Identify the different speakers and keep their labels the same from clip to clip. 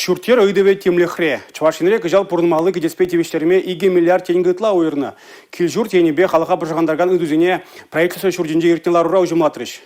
Speaker 1: Шүртер өйдебе темлехре. Чувашинре кыжал пурнмалы кедеспетевиштерме 2 миллиард тенге ытла уйырны. Килжур тенебе халыға бұржығандарған үдізіне правительство шүрденже ертнеларура ұжымлатырыш.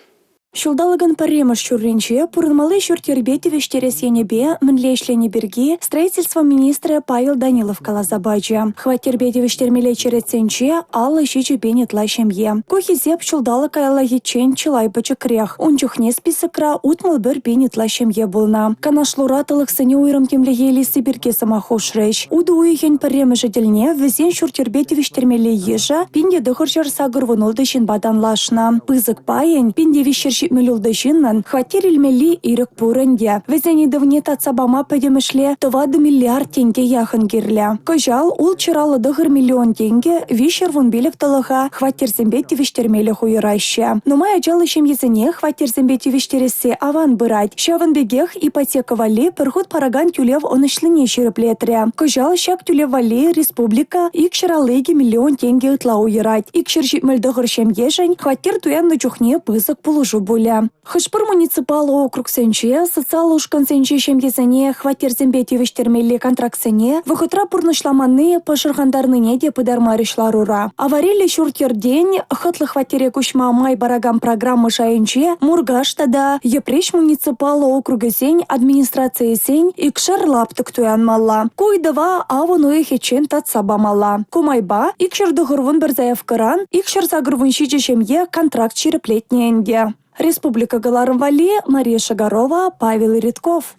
Speaker 2: Шулдалаган паремыш шурринче пурнмалы шуртербетевиштересенебе мынлешлене берги строительство министра Павел Данилов калазабаджа. Хватербетевиштермеле череценче алла щичи бенетла шемье. Кухизеп шулдала кайла ечен чылай бачакрех. Унчухне списокра утмал бір бенетла шемье булна. Канашлуратылық сыне уйрым темлегели сибирге самахушреш. Уду уйген паремыш делне везен шуртербетевиштермеле ежа пинде дохорчар сагырвунулдышин баданлашна. Пызык паен пинде вещер миллиулдышиннан хватер илмели ирек пуренде. Везени давне татсабама педемешле 2 миллиард тенге яхын гирля. Кожал ул чыралы дыгыр миллион тенге вишер вон билек талыха хватер зембети виштермеле хуйраща. Но моя джалы шемьезене хватер зембети виштересе аван бырать. Шаван бегех ипотека вали перход параган тюлев онышлыне череплетре. Кожал шак тюлев вали республика икшералыги миллион тенге ытла уйрать. Икшершитмель дыгыр шемьежень хватер туян на чухне пызык полужу буля. Хышпыр муниципал округ сенче, социал ушкан сенче шемьезене хватер зембети виштермеле контракцене, выхотра пурнышламаны пашыргандарныне де пыдармарышларура. Аварили шуртер день, хытлы хватере кушма май барагам программы шайынче, мургаштада, епреш муниципал округа сень, администрация сень, икшер лаптык туянмалла. Куйдава авыну эхечен татсабамалла. Кумайба, икшер дыгырвун берзаев кыран, икшер загырвун шиче шемье контракт череплетненде. Республика Галарым-Вали, Мария Шагарова, Павел Редков.